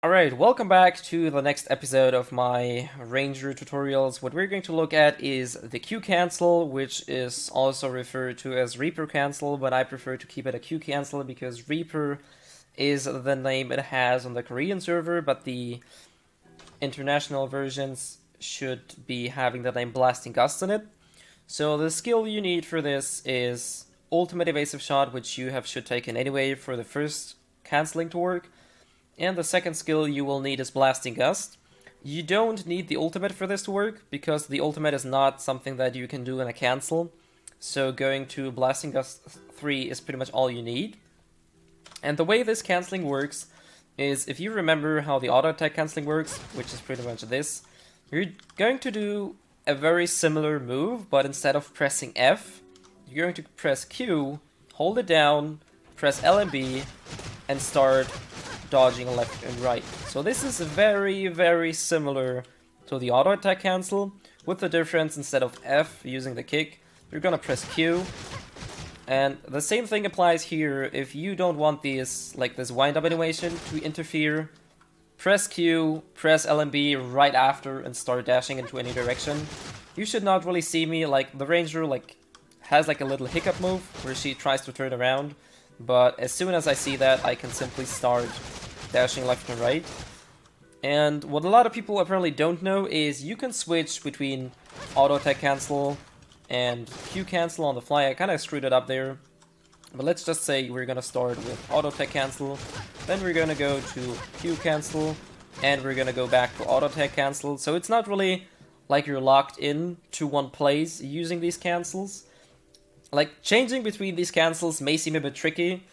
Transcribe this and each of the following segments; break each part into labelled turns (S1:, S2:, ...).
S1: Alright, welcome back to the next episode of my Ranger tutorials. What we're going to look at is the Q cancel, which is also referred to as Reaper cancel, but I prefer to keep it a Q cancel because Reaper is the name it has on the Korean server, but the international versions should be having the name Blasting Gust in it. So the skill you need for this is Ultimate Evasive Shot, which you should take in anyway for the first canceling to work. And the second skill you will need is Blasting Gust. You don't need the ultimate for this to work, because the ultimate is not something that you can do in a cancel. So going to Blasting Gust 3 is pretty much all you need. And the way this canceling works is, if you remember how the auto attack canceling works, which is pretty much this, you're going to do a very similar move, but instead of pressing F, you're going to press Q, hold it down, press L and B, and start dodging left and right. So this is very, very similar to the auto attack cancel, with the difference instead of F using the kick, you're gonna press Q. And the same thing applies here. If you don't want this wind up animation to interfere, press Q, press L and B right after and start dashing into any direction. You should not really see me, the Ranger has a little hiccup move where she tries to turn around. But as soon as I see that, I can simply start dashing left and right. And what a lot of people apparently don't know is you can switch between auto attack cancel and Q cancel on the fly. I kind of screwed it up there. But let's just say we're gonna start with auto attack cancel, then we're gonna go to Q cancel, and we're gonna go back to auto attack cancel. So it's not really like you're locked in to one place using these cancels. Changing between these cancels may seem a bit tricky,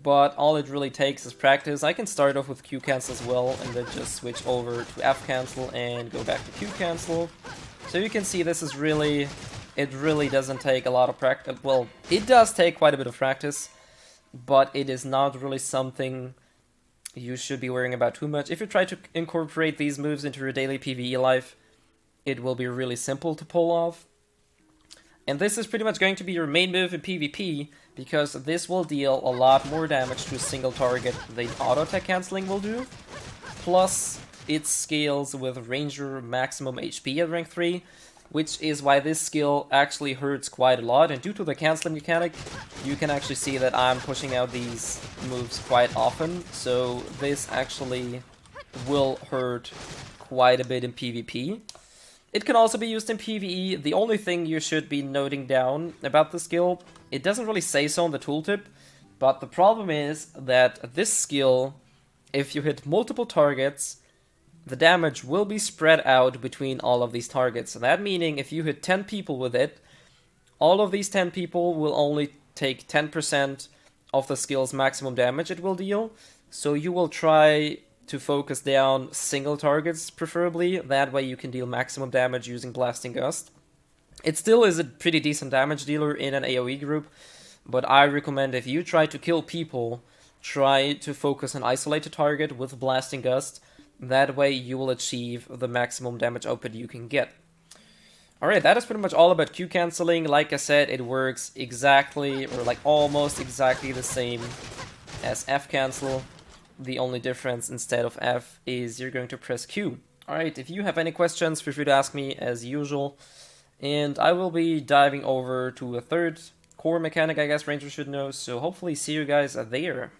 S1: but all it really takes is practice. I can start off with Q cancel as well, and then just switch over to F cancel and go back to Q cancel. So you can see this is it really doesn't take a lot of practice. Well, it does take quite a bit of practice, but it is not really something you should be worrying about too much. If you try to incorporate these moves into your daily PvE life, it will be really simple to pull off. And this is pretty much going to be your main move in PvP, because this will deal a lot more damage to a single target than auto attack canceling will do. Plus, it scales with Ranger maximum HP at rank 3, which is why this skill actually hurts quite a lot. And due to the canceling mechanic, you can actually see that I'm pushing out these moves quite often. So this actually will hurt quite a bit in PvP. It can also be used in PvE. The only thing you should be noting down about the skill, it doesn't really say so on the tooltip, but the problem is that this skill, if you hit multiple targets, the damage will be spread out between all of these targets. So that meaning if you hit 10 people with it, all of these 10 people will only take 10% of the skill's maximum damage it will deal. So you will try to focus down single targets, preferably. That way you can deal maximum damage using Blasting Gust. It still is a pretty decent damage dealer in an AoE group, but I recommend if you try to kill people, try to focus an isolated target with Blasting Gust. That way you will achieve the maximum damage output you can get. Alright, that is pretty much all about Q canceling. Like I said, it works exactly, or almost exactly the same as F cancel. The only difference instead of F is you're going to press Q. Alright, if you have any questions, feel free to ask me as usual. And I will be diving over to a third core mechanic I guess Rangers should know, so hopefully see you guys there.